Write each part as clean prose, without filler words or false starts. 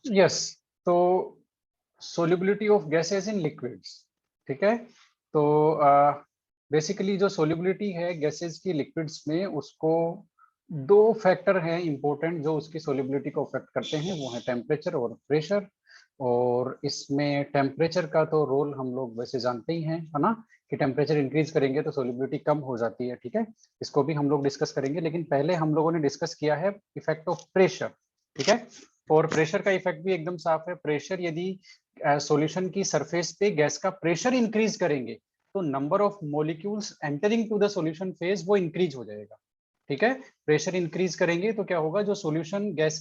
Yes, तो solubility of gases in liquids, ठीक है। तो बेसिकली जो सोल्युबिलिटी है गैसेस की लिक्विड्स में, उसको दो फैक्टर हैं इंपॉर्टेंट जो उसकी सोल्युबिलिटी को अफेक्ट करते हैं, वो है टेम्परेचर और प्रेशर। और इसमें टेम्परेचर का तो रोल हम लोग वैसे जानते ही हैं, है ना, कि टेम्परेचर इंक्रीज करेंगे तो सोल्युबिलिटी कम हो जाती है, ठीक है। इसको भी हम लोग डिस्कस करेंगे, लेकिन पहले हम लोगों ने डिस्कस किया है इफेक्ट ऑफ प्रेशर, ठीक है। और प्रेशर का इफेक्ट भी एकदम साफ है। प्रेशर यदि सॉल्यूशन की सरफेस पे गैस का प्रेशर इंक्रीज करेंगे तो number of molecules entering to the solution phase वो इंक्रीज हो जाएगा, ठीक है। प्रेशर इंक्रीज करेंगे तो क्या होगा, जो सॉल्यूशन गैस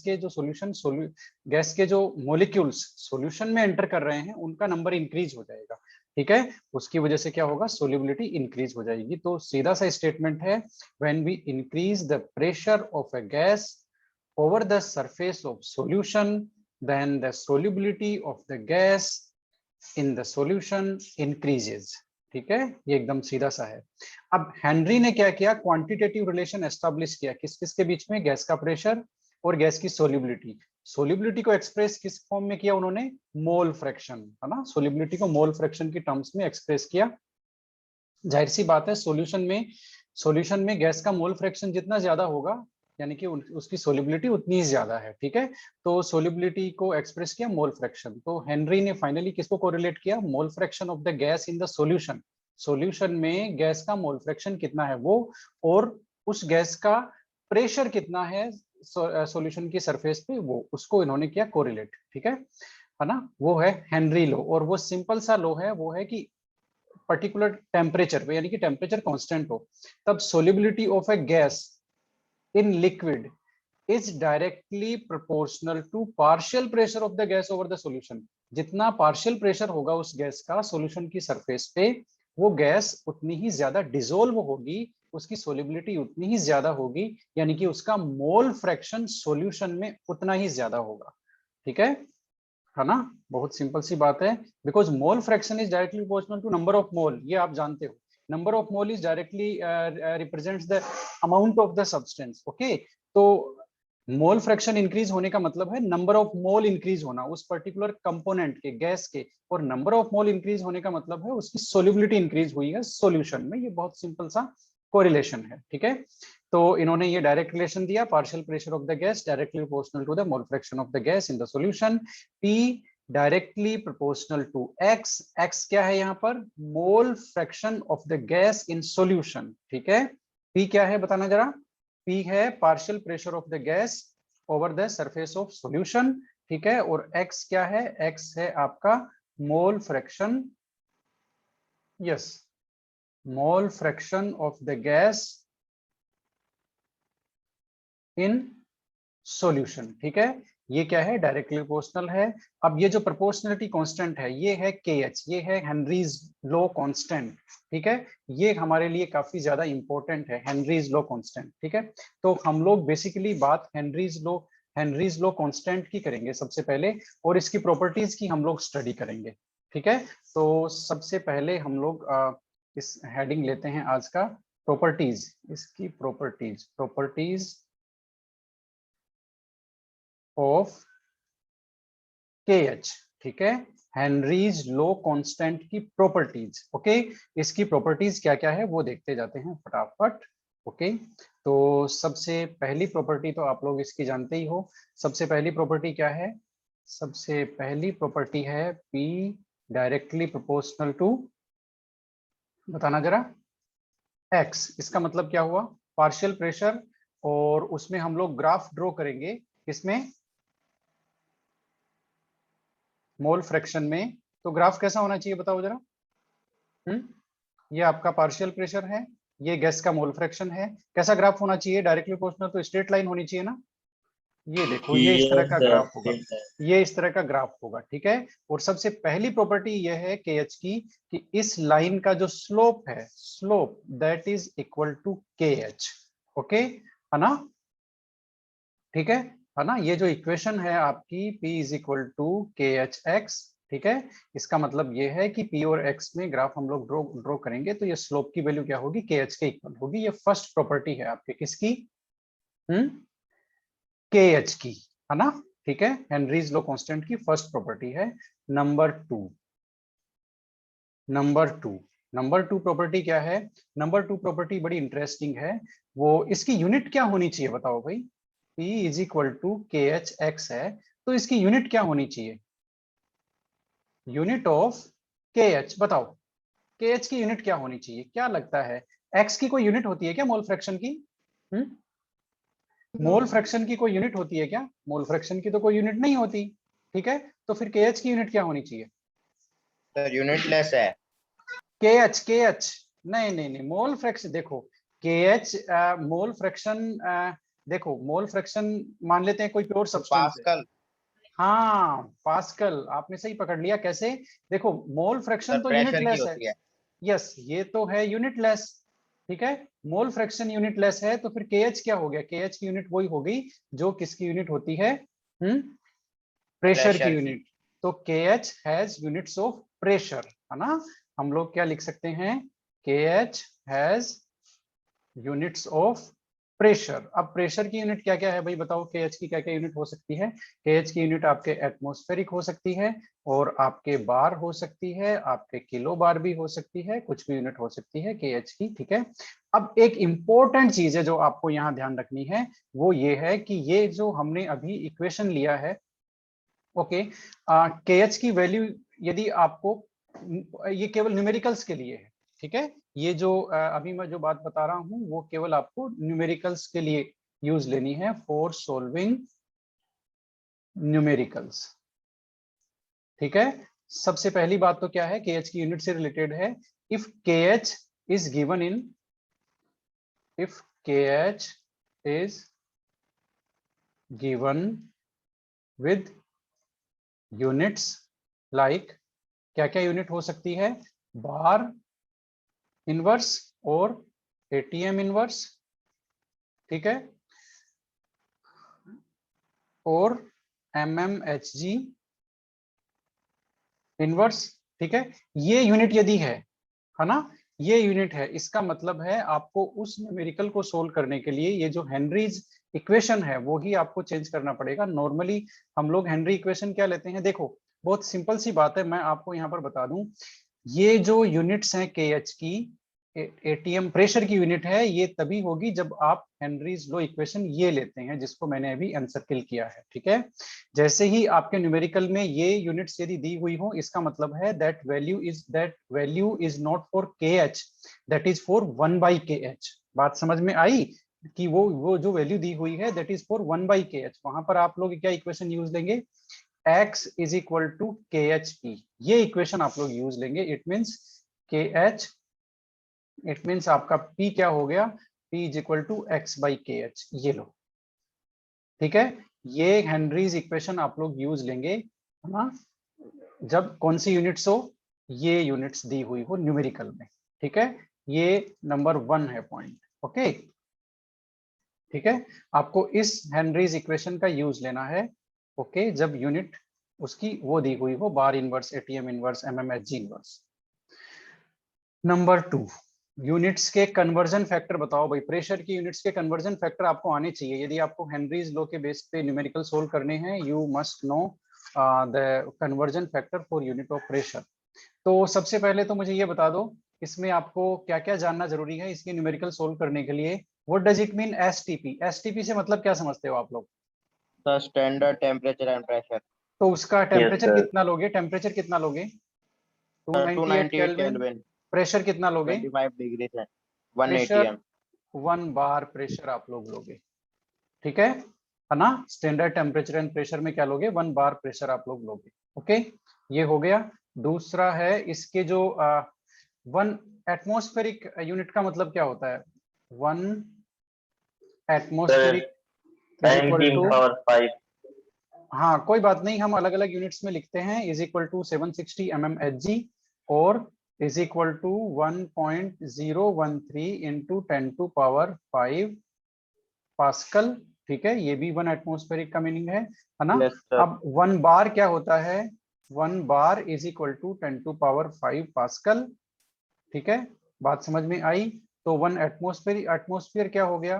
के जो मॉलिक्यूल्स सॉल्यूशन में एंटर कर रहे हैं उनका नंबर इंक्रीज हो जाएगा, ठीक है। उसकी वजह से क्या होगा, सोल्युबिलिटी इंक्रीज हो जाएगी। तो सीधा सा स्टेटमेंट है, when we increase the pressure of a gas over the surface of solution, then the solubility of the gas in the solution increases, ठीक है। ये एकदम सीधा सा है। अब हेनरी ने क्या किया, क्वांटिटेटिव रिलेशन एस्टेब्लिश किया किस किस के बीच में, गैस का प्रेशर और गैस की सोल्युबिलिटी। सोल्युबिलिटी को एक्सप्रेस किस फॉर्म में किया उन्होंने, मोल फ्रैक्शन, है ना। सोल्युबिलिटी को मोल फ्रैक्शन की टर्म्स में एक्सप्रेस किया। जाहिर सी बात है, सॉल्यूशन में गैस का मोल फ्रैक्शन जितना ज्यादा होगा, यानी कि उसकी सोल्युबिलिटी उतनी ही ज्यादा है, ठीक है। तो सोल्युबिलिटी को एक्सप्रेस किया मोल फ्रैक्शन। तो हेनरी ने फाइनली किसको कोरिलेट किया, मोल fraction of the gas in the solution, solution में गैस का मोल फ्रैक्शन कितना है वो, और उस गैस का प्रेशर कितना है सॉल्यूशन की सरफेस पे, वो उसको इन्होंने किया कोरिलेट, ठीक है ना। वो है हेनरी लॉ, और वो सिंपल सा लॉ है, वो है कि पर्टिकुलर टेम्परेचर पे, यानी कि टेम्परेचर कांस्टेंट हो, तब solubility of a gas in liquid is directly proportional to partial pressure of the gas over the solution. जितना पार्शियल प्रेशर होगा उस गैस का सॉल्यूशन की सरफेस पे, वो गैस उतनी ही ज्यादा डिसोल्व होगी, उसकी सोल्युबिलिटी उतनी ही ज्यादा होगी, यानी कि उसका मोल फ्रैक्शन सॉल्यूशन में उतना ही ज्यादा होगा, ठीक है ना। बहुत सिंपल सी बात है, because mole fraction is directly proportional to number of mole, ये आप जानते हो। Number of mole is directly represents the amount of the substance, okay. तो मोल फ्रैक्शन इंक्रीज होने का मतलब है नंबर ऑफ मोल इंक्रीज होना उस पर्टिकुलर कंपोनेंट के, गैस के, और नंबर ऑफ मोल इंक्रीज होने का मतलब है उसकी सोल्युबिलिटी इंक्रीज हुई है सॉल्यूशन में। ये बहुत सिंपल सा कोरिलेशन है, ठीक है। तो इन्होंने ये डायरेक्ट रिलेशन दिया, partial pressure of the gas directly proportional to the mole fraction of the gas in the solution. P directly proportional to x, x क्या है यहाँ पर, mole fraction of the gas in solution, ठीक है। P क्या है बताना जरा, P है partial pressure of the gas over the surface of solution, ठीक है। और x क्या है, x है आपका mole fraction, yes, mole fraction of the gas in solution, ठीक है। ये क्या है, डायरेक्टली प्रोपोर्शनल है। अब ये जो प्रोपोर्शनलिटी कांस्टेंट है, ये है KH, ये है हेनरीज लॉ कांस्टेंट, ठीक है। ये हमारे लिए काफी ज्यादा इंपॉर्टेंट है, हेनरीज लॉ कांस्टेंट, ठीक है। तो हम लोग बेसिकली बात हेनरीज लॉ कांस्टेंट की करेंगे सबसे पहले, और इसकी प्रॉपर्टीज की हम लोग स्टडी करेंगे, ठीक है। तो सबसे पहले हम लोग इस हेडिंग लेते हैं आज का, प्रॉपर्टीज, इसकी प्रॉपर्टीज ऑफ KH, ठीक है। हेनरीज लॉ कांस्टेंट की प्रॉपर्टीज, ओके। इसकी प्रॉपर्टीज क्या क्या है वो देखते जाते हैं फटाफट, ओके। तो सबसे पहली प्रॉपर्टी तो आप लोग इसकी जानते ही हो। सबसे पहली प्रॉपर्टी क्या है, सबसे पहली प्रॉपर्टी है P डायरेक्टली प्रोपोर्शनल टू, बताना जरा, X। इसका मतलब क्या हुआ, पार्शियल प्रेशर, और उसमें हम लोग ग्राफ ड्रॉ करेंगे, किसमें, मोल फ्रैक्शन में। तो ग्राफ कैसा होना चाहिए बताओ जरा। ये आपका पार्शियल प्रेशर है, ये गैस का मोल फ्रैक्शन है। कैसा ग्राफ होना चाहिए, डायरेक्टली प्रोपोर्शनल, तो स्ट्रेट लाइन होनी चाहिए ना। ये देखो, ये इस तरह का ग्राफ होगा, ये इस तरह का ग्राफ होगा, ठीक है। और सबसे पहली प्रॉपर्टी ये है KH की, कि इस लाइन का जो स्लोप है, slope that is equal to KH, okay, है ना, ठीक है ना। ये जो इक्वेशन है आपकी P is equal to KHX, ठीक है। इसका मतलब ये है कि P और X में ग्राफ हम लोग ड्रॉ करेंगे तो ये स्लोप की वैल्यू क्या होगी, KH के इक्वल होगी। ये फर्स्ट प्रॉपर्टी है आपके किसकी, KH की, है ना। ठीक है, हेनरीज लॉ कांस्टेंट की फर्स्ट प्रॉपर्टी है। नंबर टू प्रॉपर्टी क्या है? नंबर टू प्रॉपर्टी बड़ी इंटरेस्टिंग है। वो इसकी यूनिट क्या होनी चाहिए बताओ भाई? P इज इक्वल टू के एच एक्स है, तो इसकी यूनिट क्या होनी चाहिए? यूनिट ऑफ के एच बताओ, के एच की यूनिट क्या होनी चाहिए? क्या लगता है, एक्स की कोई यूनिट होती है क्या मोल फ्रैक्शन की? मोल फ्रैक्शन की कोई यूनिट होती है क्या? मोल फ्रैक्शन की तो कोई यूनिट नहीं होती। ठीक है, तो फिर के एच की यूनिट क्या होनी चाहिए? सर यूनिटलेस है। के एच नहीं नहीं नहीं, मोल फ्रैक्शन देखो, के एच मोल फ्रैक्शन, देखो मोल फ्रैक्शन मान लेते हैं कोई प्योर तो सब्सटेंस है। पास्कल। हाँ पास्कल, आपने सही पकड़ लिया। कैसे? देखो मोल फ्रैक्शन सर तो प्रेशर की यूनिटलेस है। होती है। यस, ये तो है यूनिटलेस। ठीक है, मोल फ्रैक्शन यूनिटलेस है, तो फिर के एच क्या हो गया? के एच की यूनिट वही हो गई जो किसकी यूनिट होती है? प्रेशर की प्रेशर की। यूनिट। तो के H has units of pressure, है ना? हम लोग क्या लिख सकते हैं? के H has units of pressure. अब प्रेशर की यूनिट क्या क्या है भाई बताओ? के एच की क्या क्या यूनिट हो सकती है? के एच की यूनिट आपके एटमॉस्फेरिक हो सकती है, और आपके बार हो सकती है, आपके किलो बार भी हो सकती है, कुछ भी यूनिट हो सकती है के एच की। ठीक है, अब एक इंपॉर्टेंट चीज है जो आपको यहाँ ध्यान रखनी है, वो ये है कि ये जो हमने अभी इक्वेशन लिया है, ओके, के एच की वैल्यू यदि आपको, ये केवल न्यूमेरिकल्स के लिए है। ठीक है, ये जो अभी मैं जो बात बता रहा हूं वो केवल आपको न्यूमेरिकल्स के लिए यूज लेनी है, फॉर सोल्विंग न्यूमेरिकल्स। ठीक है, सबसे पहली बात तो क्या है, के एच की यूनिट से रिलेटेड है। If K H is given in, if K H is given with units like, क्या क्या यूनिट हो सकती है? बार इनवर्स और एटीएम इनवर्स, ठीक है, और एमएमएचजी इनवर्स। ठीक है, ये यूनिट यदि है ना, ये यूनिट है, इसका मतलब है आपको उस न्यूमेरिकल को सोल्व करने के लिए ये जो हेनरीज इक्वेशन है वो ही आपको चेंज करना पड़ेगा। नॉर्मली हम लोग हेनरी इक्वेशन क्या लेते हैं? देखो बहुत सिंपल सी बात है, मैं आपको यहाँ पर बता दूं, ये जो यूनिट्स हैं के एच की, एटीएम प्रेशर की यूनिट है, ये तभी होगी जब आप हेनरीज लॉ इक्वेशन ये लेते हैं जिसको मैंने अभी एनसर्किल किया है। ठीक है, जैसे ही आपके न्यूमेरिकल में ये यूनिट्स यदि दी हुई हो, इसका मतलब है that value is not for K H, that is for 1/kh। बात समझ में आई? कि वो जो वैल्यू दी हुई है दैट इज फॉर 1/kh, वहां पर आप लोग क्या इक्वेशन यूज लेंगे? x इज इक्वल टू के एच पी, ये इक्वेशन आप लोग यूज लेंगे। इट मीन्स के एच, इट मीन्स आपका p क्या हो गया? p is equal to x/kh, ये लो। ठीक है, ये हेनरीज इक्वेशन आप लोग यूज लेंगे, है ना, जब कौन सी यूनिट्स हो? ये यूनिट्स दी हुई हो न्यूमेरिकल में। ठीक है, ये नंबर 1 है पॉइंट। ओके, ठीक है, आपको इस हेनरीज इक्वेशन का यूज लेना है। ओके, जब यूनिट उसकी वो दी हुई हो, bar inverse, ATM inverse, mmHg inverse. Number 2, units के कन्वर्जन फैक्टर बताओ भाई। प्रेशर की यूनिट्स के कन्वर्जन फैक्टर आपको आने चाहिए यदि आपको हेनरीज लॉ के बेस पे न्यूमेरिकल सोल्व करने हैं। You must know the conversion factor for unit of pressure. तो सबसे पहले तो मुझे ये बता दो, इसमें आपको क्या क्या जानना जरूरी है इसके न्यूमेरिकल सोल्व करने के लिए? What does it mean STP? STP से मतलब क्या समझते हो आप लोग? Sir standard temperature and pressure. तो उसका यस टेम्परेचर सर। कितना लोगे? टेम्परेचर कितना लोगे? Sir 298 298 kelvin. केल्विन। प्रेशर कितना लोगे? 25 डिग्री है। 1 प्रेशर एटीएम। 1 बार प्रेशर आप लोग लोगे। ठीक है ना? स्टैंडर्ड टेम्परेचर एंड प्रेशर में क्या लोगे? 1 बार प्रेशर आप लोग लोगे। ओके, ये हो गया। दूसरा है इसके जो 1 एटमॉस्फेरिक यूनिट का मतलब क्या होता है? 1 सर एटमॉस्फेरिक इज 10 इक्वल की टू, पावर 5। हाँ कोई बात नहीं, हम अलग अलग यूनिट्स में लिखते हैं, इज इक्वल टू 760 mmHg, और is equal to 1.013 into 10⁵ pascal. ठीक है, ये भी 1 एटमॉस्फेरिक का मीनिंग है ना? Yes sir. अब 1 बार क्या होता है? 1 bar is equal to 10⁵ pascal. ठीक है, बात समझ में आई? तो 1 एटमॉस्फेरिक, एटमॉस्फेयर क्या हो गया?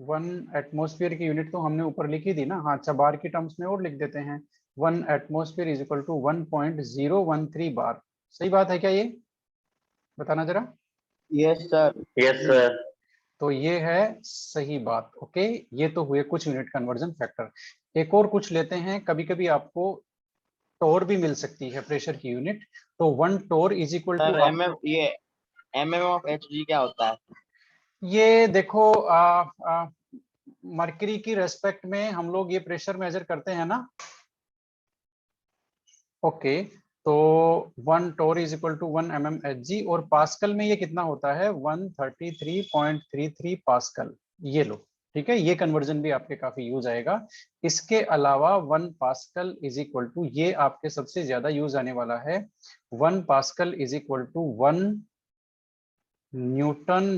1 एटमॉस्फेयर की यूनिट तो हमने ऊपर लिखी थी ना। हाँ, अच्छा, बार की टर्म्स में और लिख देते हैं। 1 एटमॉस्फेयर इज इक्वल टू 1.013 बार। सही बात है क्या ये? बताना जरा। Yes sir. Yes sir. तो ये है सही बात। ओके, ये तो हुए कुछ यूनिट कन्वर्जन फैक्टर। एक और कुछ लेते हैं। कभी कभी आपको टोर भी मिल सकती है प्रेशर की यूनिट। तो 1 टोर इज इक्वल टू, सर ये एमएम ऑफ एचजी क्या होता है? ये देखो, मर्करी की रेस्पेक्ट में हम लोग ये प्रेशर मेजर करते हैं ना। ओके, तो 1 टोर इज इक्वल टू 1 mmHg, और पास्कल में ये कितना होता है? 133.33 पास्कल। ये लो, ठीक है, ये कन्वर्जन भी आपके काफी यूज आएगा। इसके अलावा 1 पास्कल इज इक्वल टू, ये आपके सबसे ज्यादा यूज आने वाला है, 1 pascal is equal to 1 newton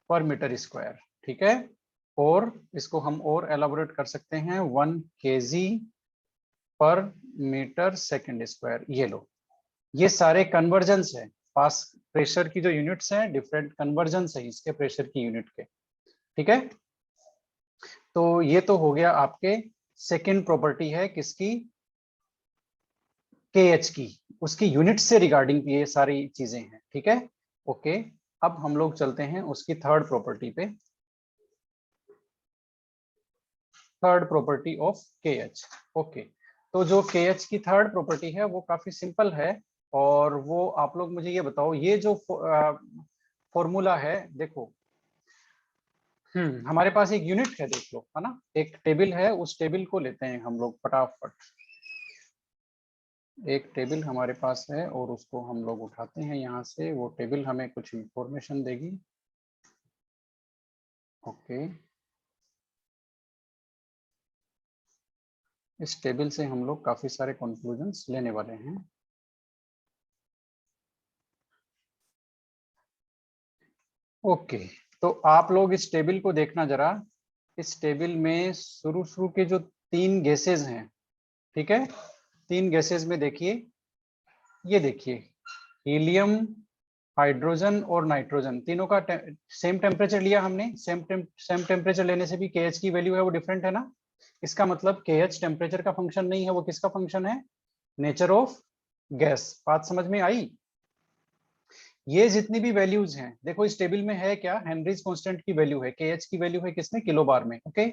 per metre square. ठीक है, और इसको हम और एलाबोरेट कर सकते हैं, 1 kg पर मीटर सेकंड स्क्वायर। ये लो, ये सारे कन्वर्जन्स है। पास प्रेशर की जो यूनिट्स हैं, डिफरेंट कन्वर्जन्स है इसके प्रेशर की यूनिट के। ठीक है, तो ये तो हो गया आपके सेकंड प्रॉपर्टी है किसकी? KH की, उसकी यूनिट से रिगार्डिंग ये सारी चीजें हैं। ठीक है, ओके। अब हम लोग चलते हैं उसकी थर्ड प्रॉपर्टी पे। Third property of KH। Okay, तो जो KH की थर्ड प्रॉपर्टी है वो काफी सिंपल है, और वो आप लोग मुझे ये बताओ, ये जो फॉर्मूला है, देखो, हमारे पास एक यूनिट है, देख लो, है ना, एक टेबल है, उस टेबल को लेते हैं हम लोग फटाफट। एक टेबल हमारे पास है और उसको हम लोग उठाते हैं यहाँ से। वो टेबल हमें कुछ इंफॉर्मेशन देगी। ओके, इस टेबल से हम लोग काफी सारे कंक्लूजन्स लेने वाले हैं। ओके, तो आप लोग इस टेबल को देखना जरा। इस टेबल में शुरू शुरू के जो 3 गैसेज हैं, ठीक है, 3 गैसेज में देखिए, ये देखिए, हीलियम, हाइड्रोजन और नाइट्रोजन, तीनों का सेम टेम्परेचर लिया हमने। सेम टेम्परेचर लेने से भी KH की वैल्यू है वो डिफरेंट है ना। इसका मतलब KH टेम्परेचर का फंक्शन नहीं है, वो किसका फंक्शन है? Nature of gas. बात समझ में आई? ये जितनी भी वैल्यूज हैं, देखो इस टेबल में है क्या? हेनरीज कांस्टेंट की वैल्यू है, KH की वैल्यू है किसमें? किलो बार में। ओके,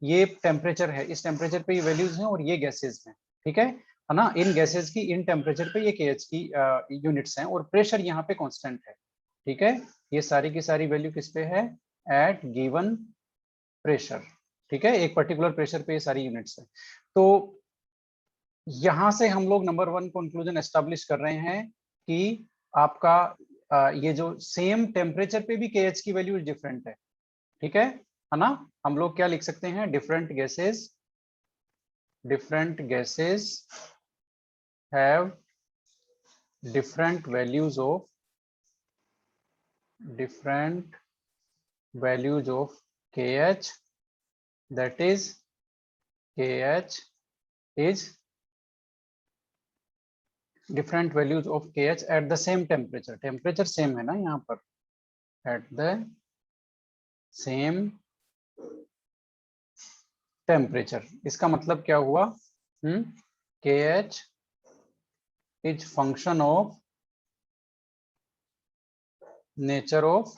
ये टेम्परेचर है, इस टेम्परेचर पे ये वैल्यूज हैं, और ये गैसेज हैं। ठीक है ना, इन गैसेज की इन टेम्परेचर पे ये KH की यूनिट्स हैं, और प्रेशर यहाँ पे कांस्टेंट है। ठीक है, ये सारी की सारी वैल्यू किस पे है? At given pressure. ठीक है, एक पर्टिकुलर प्रेशर पे ये सारी यूनिट्स है। तो यहां से हम लोग नंबर 1 कंक्लूजन एस्टेब्लिश कर रहे हैं कि आपका ये जो सेम टेम्परेचर पे भी KH की वैल्यू डिफरेंट है। ठीक है ना, हम लोग क्या लिख सकते हैं? Different gases have different values of KH, that is KH is different values of KH at the same temperature। Temperature same है ना यहाँ पर, at the same temperature। इसका मतलब क्या हुआ? KH is function of nature of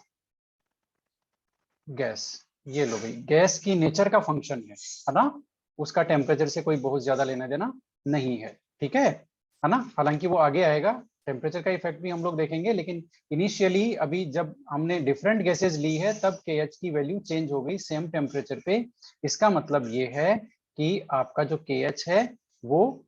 gas. ये लो भाई, गैस की नेचर का फंक्शन है ना, उसका टेम्परेचर से कोई बहुत ज्यादा लेना देना नहीं है। ठीक है ना, हालांकि वो आगे आएगा, टेम्परेचर का इफेक्ट भी हम लोग देखेंगे, लेकिन इनिशियली अभी जब हमने डिफरेंट गैसेज ली है तब KH की वैल्यू चेंज हो गई सेम टेम्परेचर पे। इसका मतलब ये है कि आपका जो KH है वो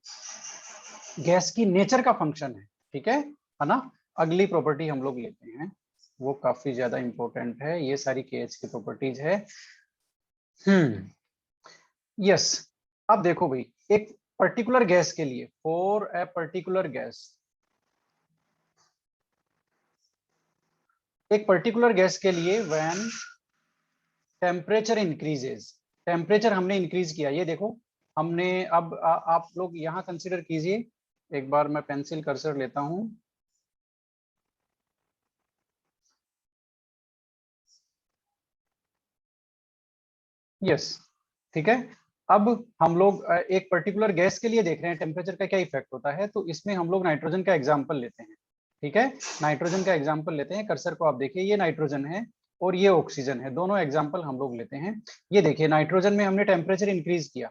गैस की नेचर का फंक्शन है। ठीक है ना। अगली प्रॉपर्टी हम लोग लेते हैं, वो काफी ज्यादा इंपॉर्टेंट है, ये सारी KH की प्रॉपर्टीज है। यस, अब देखो भाई, एक पर्टिकुलर गैस के लिए, फॉर ए पर्टिकुलर गैस, एक पर्टिकुलर गैस के लिए व्हेन टेम्परेचर इंक्रीजेस, टेम्परेचर हमने इंक्रीज किया, ये देखो हमने, अब आप लोग यहां कंसीडर कीजिए, एक बार मैं पेंसिल कर्सर लेता हूं। यस, ठीक है। अब हम लोग एक पर्टिकुलर गैस के लिए देख रहे हैं टेम्परेचर का क्या इफेक्ट होता है, तो इसमें हम लोग नाइट्रोजन का एग्जांपल लेते हैं। ठीक है, नाइट्रोजन का एग्जांपल लेते हैं। कर्सर को आप देखिए, ये नाइट्रोजन है और ये ऑक्सीजन है, दोनों एग्जांपल हम लोग लेते हैं। ये देखिए, नाइट्रोजन में हमने टेम्परेचर इंक्रीज किया।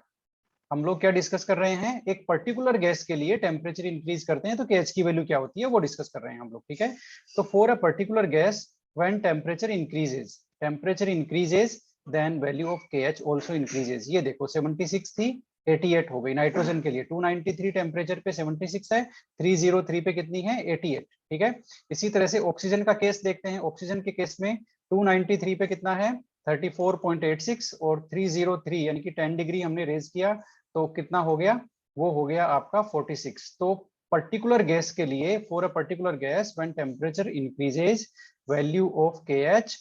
हम लोग क्या डिस्कस कर रहे हैं, एक पर्टिकुलर गैस के लिए टेम्परेचर इंक्रीज करते हैं तो केएच की वैल्यू क्या होती है वो डिस्कस कर रहे हैं हम लोग। ठीक है, तो for a particular gas when temperature increases then value of KH also increases. ये देखो 76 थी, 88 हो गई नाइट्रोजन के लिए। 293 टेम्परेचर पे 76 है, 303 पे कितनी है, 88। ठीक है, इसी तरह से ऑक्सीजन का केस देखते हैं। ऑक्सीजन के केस में 293 पे कितना है, 34.86 और 303 यानी कि 10 डिग्री हमने रेज किया तो कितना हो गया, वो हो गया आपका 46। तो पर्टिकुलर गैस के लिए, for a particular gas when temperature increases value of KH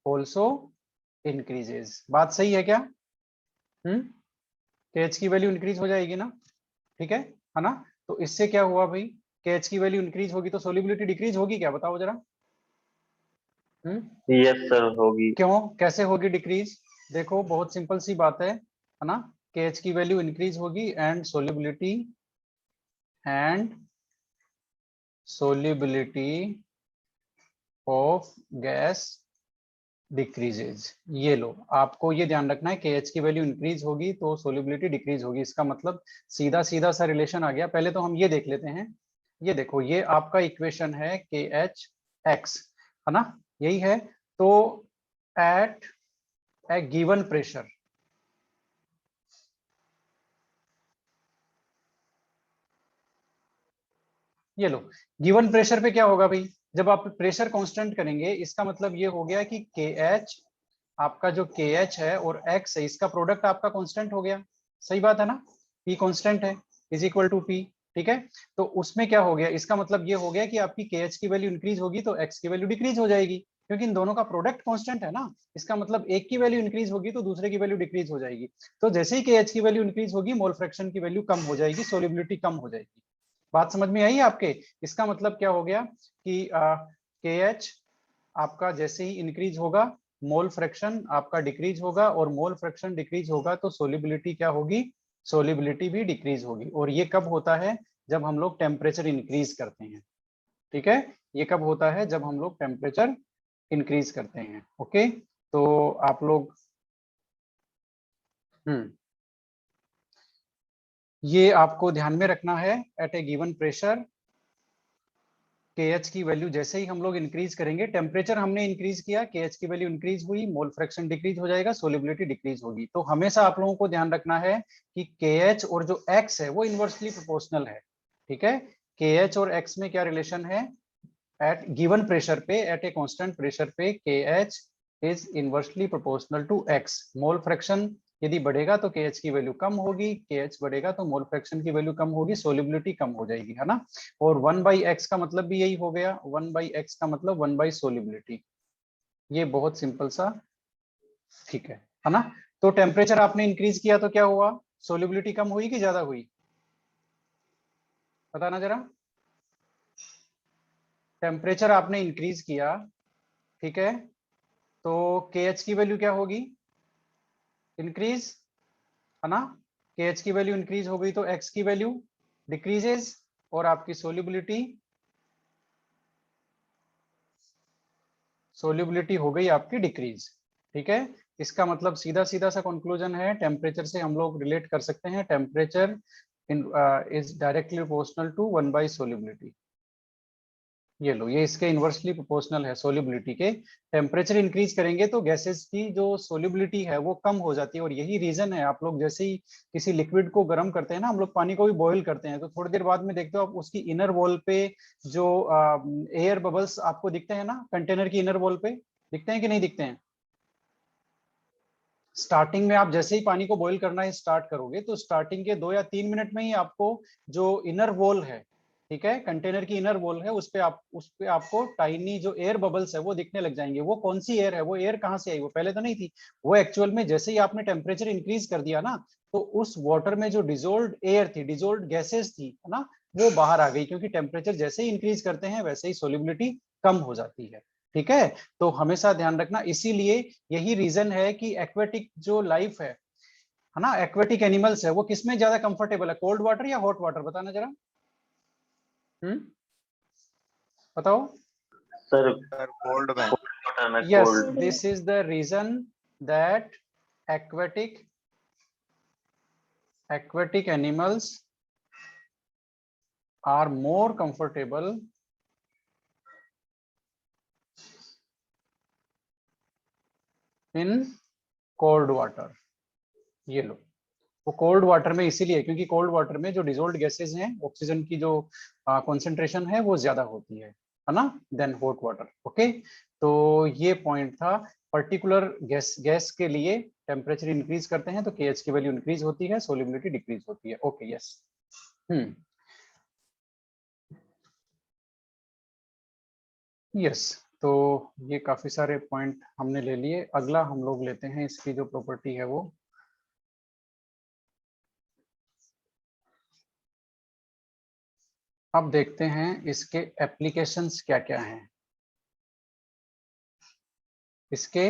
also increases. बात सही है क्या? केएच की वैल्यू इंक्रीज हो जाएगी ना, ठीक है ना। तो इससे क्या हुआ भाई, केएच की वैल्यू इंक्रीज होगी तो सोल्युबिलिटी डिक्रीज होगी क्या, बताओ जरा। यस सर होगी। क्यों, कैसे होगी डिक्रीज? देखो बहुत सिंपल सी बात है ना। केएच की वैल्यू इंक्रीज होगी and solubility of gas decreases. ये लो, आपको ये ध्यान रखना है, केएच की वैल्यू इंक्रीज होगी तो सोल्युबिलिटी डिक्रीज होगी। इसका मतलब सीधा सीधा सा रिलेशन आ गया। पहले तो हम ये देख लेते हैं। ये देखो, ये आपका इक्वेशन है केएच एक्स, है ना, यही है। तो एट ए गिवन प्रेशर, ये लो, गिवन प्रेशर पे क्या होगा भाई, जब आप प्रेशर कांस्टेंट करेंगे इसका मतलब ये हो गया कि के एच, आपका जो के एच है और एक्स है इसका प्रोडक्ट आपका कांस्टेंट हो गया। सही बात है ना, पी कांस्टेंट है इज इक्वल टू पी। ठीक है, तो उसमें क्या हो गया, इसका मतलब ये हो गया कि आपकी के एच की वैल्यू इंक्रीज होगी तो एक्स की वैल्यू डिक्रीज हो जाएगी, क्योंकि इन दोनों का प्रोडक्ट कांस्टेंट है ना। इसका मतलब एक की वैल्यू इंक्रीज होगी तो दूसरे की वैल्यू डिक्रीज हो जाएगी। तो जैसे ही के एच की वैल्यू इंक्रीज होगी मोल फ्रैक्शन की वैल्यू कम हो जाएगी, सोलिबिलिटी कम हो जाएगी। बात समझ में आई आपके? इसका मतलब क्या हो गया कि के एच आपका जैसे ही इंक्रीज होगा मोल फ्रैक्शन आपका डिक्रीज होगा, और मोल फ्रैक्शन डिक्रीज होगा तो सोलिबिलिटी क्या होगी, सोलिबिलिटी भी डिक्रीज होगी। और ये कब होता है, जब हम लोग टेम्परेचर इंक्रीज करते हैं। ठीक है, ये कब होता है, जब हम लोग टेम्परेचर इंक्रीज करते हैं। ओके, तो आप लोग ये आपको ध्यान में रखना है। एट ए गिवन प्रेशर केएच की वैल्यू जैसे ही हम लोग इंक्रीज करेंगे, टेम्परेचर हमने इंक्रीज किया, केएच की वैल्यू इंक्रीज हुई, मोल फ्रैक्शन डिक्रीज हो जाएगा, सोलिबिलिटी डिक्रीज होगी। तो हमेशा आप लोगों को ध्यान रखना है कि केएच और जो एक्स है वो इनवर्सली प्रोपोर्शनल है। ठीक है, केएच और एक्स में क्या रिलेशन है, एट गिवन प्रेशर पे, एट ए कांस्टेंट प्रेशर पे KH is inversely proportional to X. Mole fraction यदि बढ़ेगा तो केएच की वैल्यू कम होगी, केएच बढ़ेगा तो मोल फ्रैक्शन की वैल्यू कम होगी, सोलिबिलिटी कम हो जाएगी, है ना। और 1/x का मतलब भी यही हो गया, 1/x का मतलब 1 सोलिबिलिटी। ये बहुत सिंपल सा, ठीक है ना। तो टेम्परेचर आपने इंक्रीज किया तो क्या हुआ, सोलिबिलिटी कम हुई कि ज्यादा हुई, बताना जरा। टेम्परेचर आपने इंक्रीज किया, ठीक है, तो केएच की वैल्यू क्या होगी, इंक्रीज, है ना। केएच की वैल्यू इंक्रीज हो गई तो एक्स की वैल्यू डिक्रीजेस, और आपकी सोल्युबिलिटी हो गई आपकी डिक्रीज। ठीक है, इसका मतलब सीधा सीधा सा कंक्लूजन है, टेम्परेचर से हम लोग रिलेट कर सकते हैं, temperature is directly proportional to 1 solubility. ये लो, ये इसके इनवर्सली प्रोपोर्शनल है सोल्युबिलिटी के। टेम्परेचर इंक्रीज करेंगे तो गैसेस की जो सोल्युबिलिटी है वो कम हो जाती है, और यही रीजन है, आप लोग जैसे ही किसी लिक्विड को गर्म करते हैं ना, हम लोग पानी को भी बॉईल करते हैं तो थोड़ी देर बाद में देखते हो आप उसकी इनर वॉल पे जो एयर बबल्स आपको दिखते हैं ना, कंटेनर की इनर वॉल पे दिखते हैं कि नहीं दिखते हैं। स्टार्टिंग में आप जैसे ही पानी को बॉईल करना स्टार्ट करोगे तो स्टार्टिंग के 2 या 3 मिनट में ही आपको जो इनर वॉल है, ठीक है, कंटेनर की इनर वॉल है, उस पे आपको टाइनी जो एयर बबल्स है वो दिखने लग जाएंगे। वो कौन सी एयर है, वो एयर कहाँ से आई, वो पहले तो नहीं थी। वो एक्चुअल में जैसे ही आपने टेम्परेचर इंक्रीज कर दिया ना, तो उस वाटर में जो डिजोल्व्ड एयर थी, डिजोल्व्ड गैसेस थी, है ना, वो बाहर आ गई, क्योंकि टेम्परेचर जैसे ही इंक्रीज करते हैं वैसे ही सोलिबिलिटी कम हो जाती है। ठीक है, तो हमेशा ध्यान रखना। इसीलिए यही रीजन है कि एक्वेटिक जो लाइफ है ना, एक्वेटिक एनिमल्स है, वो किसमें ज्यादा कंफर्टेबल है, कोल्ड वाटर या हॉट वाटर, बताना जरा। बताओ। सर सर कोल्ड में। वाटर में yes, cold. This is the reason that aquatic animals are more comfortable in cold water। ये लो, वो कोल्ड वाटर में इसीलिए क्योंकि कोल्ड वाटर में जो डिजोल्व्ड गैसेस हैं, ऑक्सीजन की जो कॉन्सेंट्रेशन है वो ज्यादा होती है ना, देन हॉट वाटर। ओके, तो ये पॉइंट था। पर्टिकुलर गैस के लिए टेम्परेचर इंक्रीज करते हैं तो केएच की वैल्यू इंक्रीज होती है, सोल्युबिलिटी डिक्रीज होती है। Okay, yes. यस, तो ये काफी सारे पॉइंट हमने ले लिए। अगला हम लोग लेते हैं इसकी जो प्रॉपर्टी है वो, अब देखते हैं इसके एप्लीकेशंस क्या क्या हैं। इसके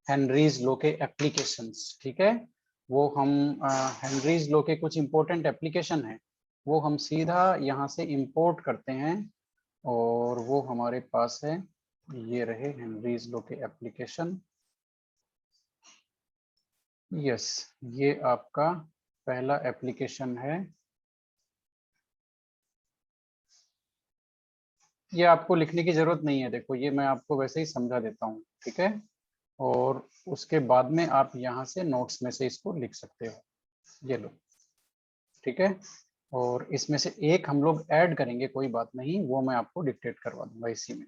हेनरीज लॉ के एप्लीकेशंस, ठीक है, वो हम हेनरीज लॉ के कुछ इंपॉर्टेंट एप्लीकेशन है वो हम सीधा यहाँ से इंपोर्ट करते हैं, और वो हमारे पास है, ये रहे हेनरीज लॉ के एप्लीकेशन। यस, ये आपका पहला एप्लीकेशन है। ये आपको लिखने की जरूरत नहीं है, देखो ये मैं आपको वैसे ही समझा देता हूँ, ठीक है, और उसके बाद में आप यहाँ से नोट्स में से इसको लिख सकते हो। ये लो, ठीक है, और इसमें से एक हम लोग ऐड करेंगे, कोई बात नहीं, वो मैं आपको डिक्टेट करवा दूंगा इसी में।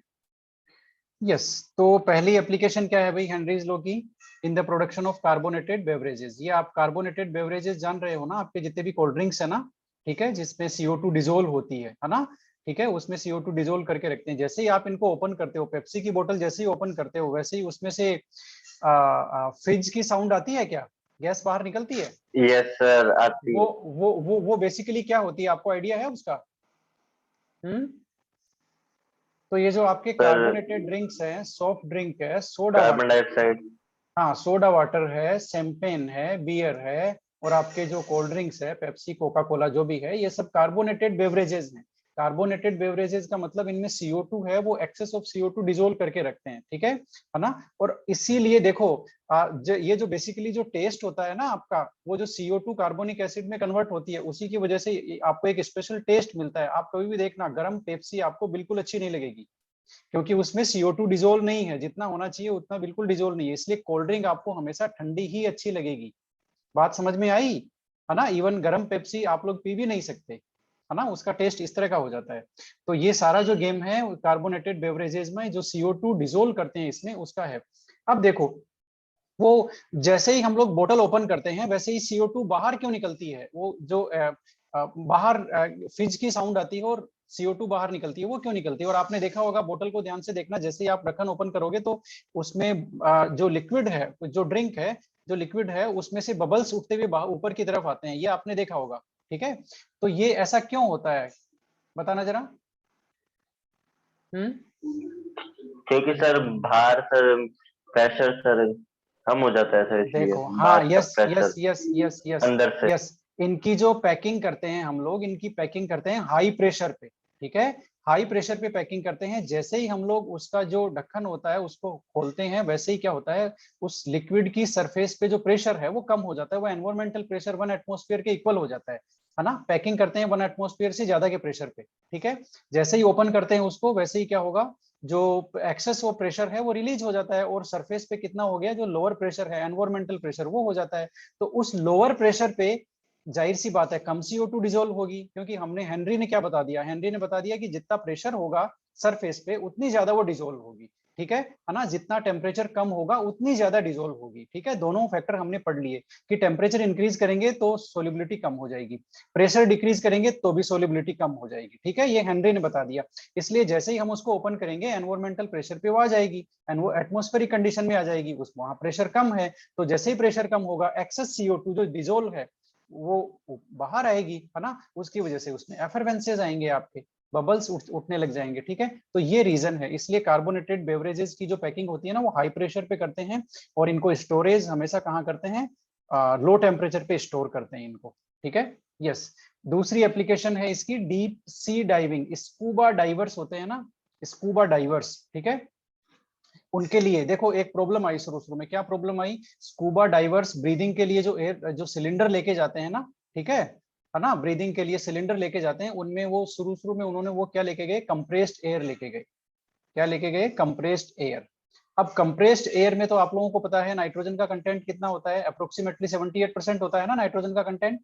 यस, तो पहली एप्लीकेशन क्या है भाई हेनरीज लॉ की, in the production of carbonated beverages. ये आप कार्बोनेटेड बेवरेजेस जान रहे हो ना, आपके जितने भी कोल्ड ड्रिंक्स है ना, ठीक है, जिसमें CO2 डिजोल्व होती है ना, ठीक है, उसमें CO2 डिजोल्व करके रखते हैं। जैसे ही आप इनको ओपन करते हो, पेप्सी की बोतल जैसे ही ओपन करते हो, वैसे ही उसमें से फ्रिज की साउंड आती है क्या, गैस बाहर निकलती है। यस सर, आती वो है। वो बेसिकली क्या होती है, आपको आइडिया है उसका। तो ये जो आपके सर कार्बोनेटेड ड्रिंक्स हैं, सॉफ्ट ड्रिंक है, सोडा कार्बन वाटर, डाइऑक्साइड। हाँ सोडा वाटर है, शैंपेन है, बियर है, और आपके जो कोल्ड ड्रिंक्स है, पेप्सी, कोका कोला, जो भी है, ये सब कार्बोनेटेड बेवरेजेस हैं। कार्बोनेटेड बेवरेजेस का मतलब इनमें CO2 है, वो एक्सेस ऑफ CO2 डिजोल्व करके रखते हैं, ठीक है ना। और इसीलिए देखो, ये जो बेसिकली जो टेस्ट होता है ना आपका, वो जो CO2 कार्बोनिक एसिड में कन्वर्ट होती है, उसी की वजह से आपको एक स्पेशल टेस्ट मिलता है। आप कभी भी देखना, गर्म पेप्सी आपको बिल्कुल अच्छी नहीं लगेगी, क्योंकि उसमें CO2 डिजोल्व नहीं है, जितना होना चाहिए उतना बिल्कुल डिजोल्व नहीं है। इसलिए कोल्ड ड्रिंक आपको हमेशा ठंडी ही अच्छी लगेगी। बात समझ में आई है ना। इवन गर्म पेप्सी आप लोग पी भी नहीं सकते, है ना, उसका टेस्ट इस तरह का हो जाता है। तो ये सारा जो गेम है कार्बोनेटेड बेवरेजेस में जो CO2 डिजोल्व करते हैं इसमें, उसका है। अब देखो, वो जैसे ही हम लोग बोतल ओपन करते हैं, वैसे ही CO2 बाहर क्यों निकलती है, वो जो बाहर फ्रिज की साउंड आती है और CO2 बाहर निकलती है, वो क्यों निकलती है। और आपने देखा होगा, बोतल को ध्यान से देखना, जैसे ही आप ढक्कन ओपन करोगे तो उसमें जो लिक्विड है, जो ड्रिंक है, जो लिक्विड है, उसमें से बबल्स उठते हुए ऊपर की तरफ आते हैं, ये आपने देखा होगा, ठीक है। तो ये ऐसा क्यों होता है, बताना जरा। क्योंकि सर बाहर सर प्रेशर सर कम हो जाता है सर, इसलिए देखो, हाँ, बाहर का yes pressure yes yes yes yes अंदर से। यस, इनकी जो पैकिंग करते हैं हम लोग, इनकी पैकिंग करते हैं हाई प्रेशर पे, ठीक है, हाई प्रेशर पे पैकिंग करते हैं। जैसे ही हम लोग उसका जो ढक्कन होता है उसको खोलते हैं, वैसे ही क्या होता है, उस लिक्विड की सरफेस पे जो प्रेशर है वो कम हो जाता है, वो एनवायरमेंटल प्रेशर 1 एटमॉस्फेयर के इक्वल हो जाता है ना। पैकिंग करते हैं 1 एटमॉस्फेयर से ज्यादा के प्रेशर पे, ठीक है। जैसे ही ओपन करते हैं उसको, वैसे ही क्या होगा, जो एक्सेस वो प्रेशर है वो रिलीज हो जाता है, और सरफेस पे कितना हो गया, जो लोअर प्रेशर है, एनवायरमेंटल प्रेशर, वो हो जाता है। तो उस लोअर प्रेशर पे जाहिर सी बात है कम CO2 डिजोल्व होगी, क्योंकि हमने, हेनरी ने क्या बता दिया, हेनरी ने बता दिया कि जितना प्रेशर होगा सरफेस पे उतनी ज्यादा वो डिजोल्व होगी, ठीक है ना। जितना टेम्परेचर कम होगा उतनी ज्यादा डिजोल्व होगी, ठीक है। दोनों फैक्टर हमने पढ़ लिए कि टेम्परेचर इंक्रीज करेंगे तो सोल्युबिलिटी कम हो जाएगी, प्रेशर डिक्रीज करेंगे तो भी सोल्युबिलिटी कम हो जाएगी, ठीक है, ये हेनरी ने बता दिया। इसलिए जैसे ही हम उसको ओपन करेंगे, एनवायरमेंटल प्रेशर पे वो आ जाएगी, एंड वो एटमॉस्फेरिक कंडीशन में आ जाएगी, उस वहां प्रेशर कम है, तो जैसे ही प्रेशर कम होगा, एक्सेस CO2 जो डिजोल्व है वो बाहर आएगी, है ना, उसकी वजह से उसमें एफरवेंसेस आएंगे आपके, बबल्स उठने लग जाएंगे। ठीक है, तो ये रीजन है, इसलिए कार्बोनेटेड बेवरेजेस की जो पैकिंग होती है ना, वो हाई प्रेशर पे करते हैं और इनको स्टोरेज हमेशा कहाँ करते हैं, लो टेम्परेचर पे स्टोर करते हैं इनको। ठीक है, यस। दूसरी एप्लीकेशन है इसकी deep sea diving, scuba divers होते हैं ना, स्कूबा डाइवर्स, ठीक है, उनके लिए देखो एक प्रॉब्लम आई शुरू शुरू में। क्या प्रॉब्लम आई? स्कूबा डाइवर्स ब्रीदिंग के लिए जो एयर, जो सिलेंडर लेके जाते हैं ना, ठीक है ना, ब्रीदिंग के लिए सिलेंडर लेके जाते हैं, उनमें वो शुरू शुरू में उन्होंने वो क्या लेके गए, कंप्रेस्ड एयर लेके गए। क्या लेके गए? Compressed air. अब कंप्रेस्ड एयर में तो आप लोगों को पता है नाइट्रोजन का कंटेंट कितना होता है, अप्रोक्सीमेटली 78% होता है ना नाइट्रोजन का कंटेंट।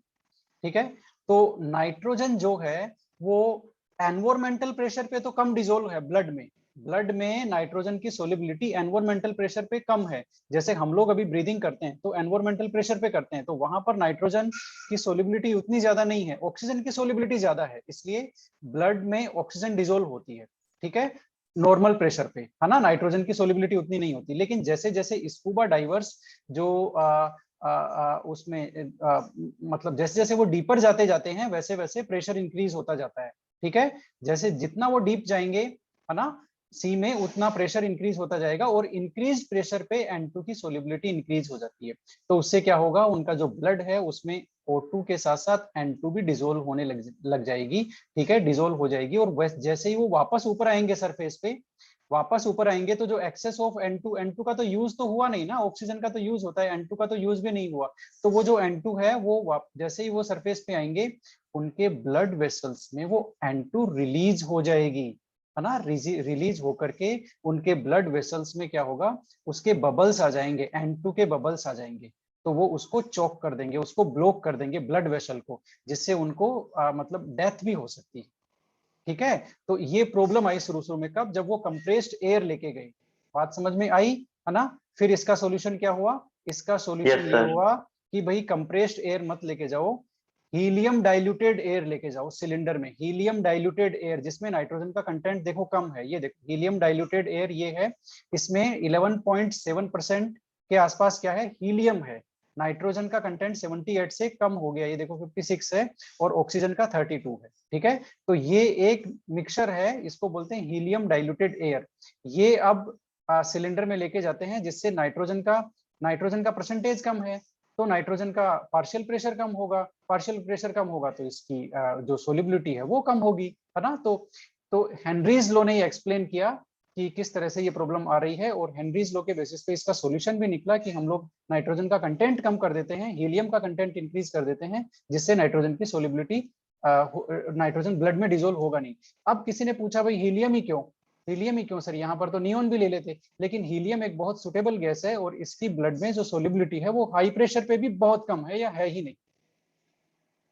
ठीक है, तो नाइट्रोजन जो है वो एनवायरमेंटल प्रेशर पे तो कम डिसोल्व है ब्लड में। ब्लड में नाइट्रोजन की सोलिबिलिटी एनवायरमेंटल प्रेशर पे कम है। जैसे हम लोग अभी ब्रीदिंग करते हैं तो एनवायरमेंटल प्रेशर पे करते हैं, तो वहां पर नाइट्रोजन की सोलिबिलिटी उतनी ज्यादा नहीं है, ऑक्सीजन की सोलिबिलिटी ज्यादा है, इसलिए ब्लड में ऑक्सीजन डिसोल्व होती है। ठीक है, नॉर्मल प्रेशर पे, है ना, नाइट्रोजन की सोलिबिलिटी उतनी नहीं होती। लेकिन जैसे जैसे स्कूबा डाइवर्स जो उसमें मतलब जैसे जैसे वो डीपर जाते जाते हैं वैसे वैसे प्रेशर इंक्रीज होता जाता है। ठीक है, जैसे जितना वो डीप जाएंगे, है ना, सी में, उतना प्रेशर इंक्रीज होता जाएगा और इंक्रीज प्रेशर पे N2 की सोलिबिलिटी इंक्रीज हो जाती है। तो उससे क्या होगा, उनका जो ब्लड है उसमें O2 के साथ साथ N2 भी डिसोल्व होने लग जाएगी। ठीक है, डिसोल्व हो जाएगी और जैसे ही वो वापस ऊपर आएंगे सरफेस पे, वापस ऊपर आएंगे तो जो एक्सेस ऑफ N2 का तो यूज तो हुआ नहीं ना, ऑक्सीजन का तो यूज होता है, N2 का तो यूज भी नहीं हुआ। तो वो जो N2 है वो जैसे ही वो सरफेस पे आएंगे, उनके ब्लड वेसल्स में वो N2 रिलीज हो जाएगी, है ना, रिलीज होकर के उनके ब्लड वेसल्स में क्या होगा, उसके बबल्स आ जाएंगे, N2 के बबल्स आ जाएंगे। तो वो उसको चोक कर देंगे, उसको ब्लॉक कर देंगे ब्लड वेसल को, जिससे उनको मतलब डेथ भी हो सकती है। ठीक है, तो ये प्रॉब्लम आई शुरू शुरू में, कब? जब वो कंप्रेस्ड एयर लेके गए। बात समझ में आई, है ना? फिर इसका सॉल्यूशन क्या हुआ? इसका सॉल्यूशन यस ये सर। हुआ कि भाई कंप्रेस्ड एयर मत लेके जाओ, हीलियम डाइल्यूटेड एयर लेके जाओ सिलेंडर में। हीलियम डाइल्यूटेड एयर जिसमें नाइट्रोजन का कंटेंट देखो कम है, ये देखो हीलियम डाइल्यूटेड एयर ये है, इसमें 11.7% के आसपास क्या है, हीलियम है। नाइट्रोजन का कंटेंट 78 से कम हो गया, ये देखो 56 है, और ऑक्सीजन का 32 है। ठीक है, तो ये एक मिक्सचर है, इसको बोलते हैं हीलियम डाइल्यूटेड एयर। ये अब सिलेंडर में लेके जाते हैं, जिससे नाइट्रोजन का परसेंटेज कम है, तो नाइट्रोजन का पार्शियल प्रेशर कम होगा, पार्शियल प्रेशर कम होगा तो इसकी जो सोलिबिलिटी है वो कम होगी, है ना। तो हेनरीज लॉ ने एक्सप्लेन किया कि किस तरह से ये प्रॉब्लम आ रही है, और हेनरीज लॉ के बेसिस पे इसका सॉल्यूशन भी निकला कि हम लोग नाइट्रोजन का कंटेंट कम कर देते हैं, हीलियम का कंटेंट इंक्रीज कर देते हैं, जिससे नाइट्रोजन की सोलिबिलिटी, नाइट्रोजन ब्लड में डिसोल्व होगा नहीं। अब किसी ने पूछा भाई हीलियम ही क्यों, हीलियम ही क्यों सर, यहाँ पर तो नियोन भी ले लेते। लेकिन हीलियम एक बहुत सुटेबल गैस है और इसकी ब्लड में जो सोलिबिलिटी है वो हाई प्रेशर पे भी बहुत कम है या है ही नहीं।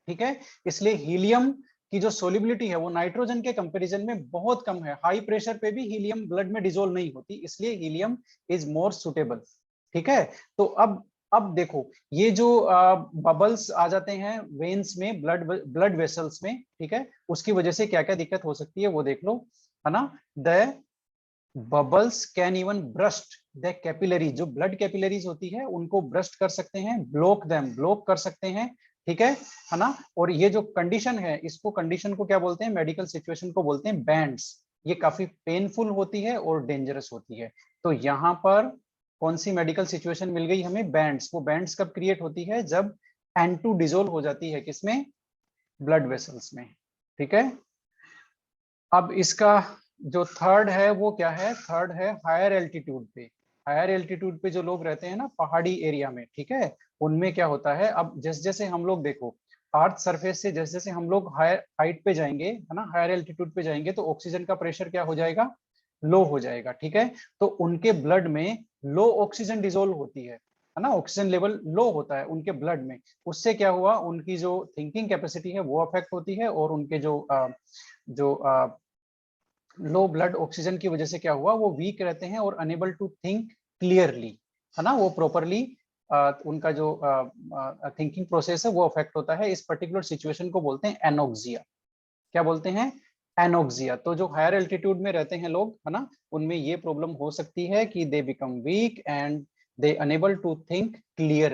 ठीक है, इसलिए हीलियम की जो सोलिबिलिटी है वो नाइट्रोजन के कंपैरिजन में बहुत कम है, हाई प्रेशर पे भी हीलियम ब्लड में डिसोल्व नहीं होती, इसलिए हीलियम इज मोर सुटेबल। ठीक है, तो अब देखो ये जो बबल्स आ जाते हैं वेन्स में, ब्लड वेसल्स में, ठीक है, उसकी वजह से क्या क्या दिक्कत हो सकती है वो देख लो, है ना। The bubbles can even burst the capillary, जो ब्लड कैपिलरीज होती है उनको ब्रस्ट कर सकते हैं, ब्लॉक कर सकते हैं। ठीक है ना। और ये जो कंडीशन है, इसको कंडीशन को क्या बोलते हैं, मेडिकल सिचुएशन को बोलते हैं बैंड्स। ये काफी पेनफुल होती है और डेंजरस होती है। तो यहाँ पर कौन सी मेडिकल सिचुएशन मिल गई हमें, बैंड्स। वो बैंड्स कब क्रिएट होती है, जब N2 डिसोल्व हो जाती है किसमें, ब्लड वेसल्स में। ठीक है, अब इसका जो थर्ड है वो क्या है, थर्ड है हायर एल्टीट्यूड पे। हायर एल्टीट्यूड पे जो लोग रहते हैं ना पहाड़ी एरिया में, ठीक है, उनमें क्या होता है, अब जैसे जैसे हम लोग देखो अर्थ सरफेस से जैसे जैसे हम लोग हायर हाइट पे जाएंगे, है ना, हायर एल्टीट्यूड पे जाएंगे, तो ऑक्सीजन का प्रेशर क्या हो जाएगा, लो हो जाएगा। ठीक है, तो उनके ब्लड में लो ऑक्सीजन डिसोल्व होती है ना, ऑक्सीजन लेवल लो होता है उनके ब्लड में। उससे क्या हुआ, उनकी जो थिंकिंग कैपेसिटी है वो अफेक्ट होती है, और उनके जो लो ब्लड ऑक्सीजन की वजह से क्या हुआ, वो वीक रहते हैं और अनेबल टू थिंक क्लियरली, है ना, वो प्रॉपरली उनका जो थिंकिंग प्रोसेस है वो अफेक्ट होता है। इस पर्टिकुलर सिचुएशन को बोलते हैं एनोक्सिया। क्या बोलते हैं, एनोक्सिया। तो जो हायर एल्टीट्यूड में रहते हैं लोग, है ना, उनमें ये प्रॉब्लम हो सकती है कि they become weak and they unable to think clear.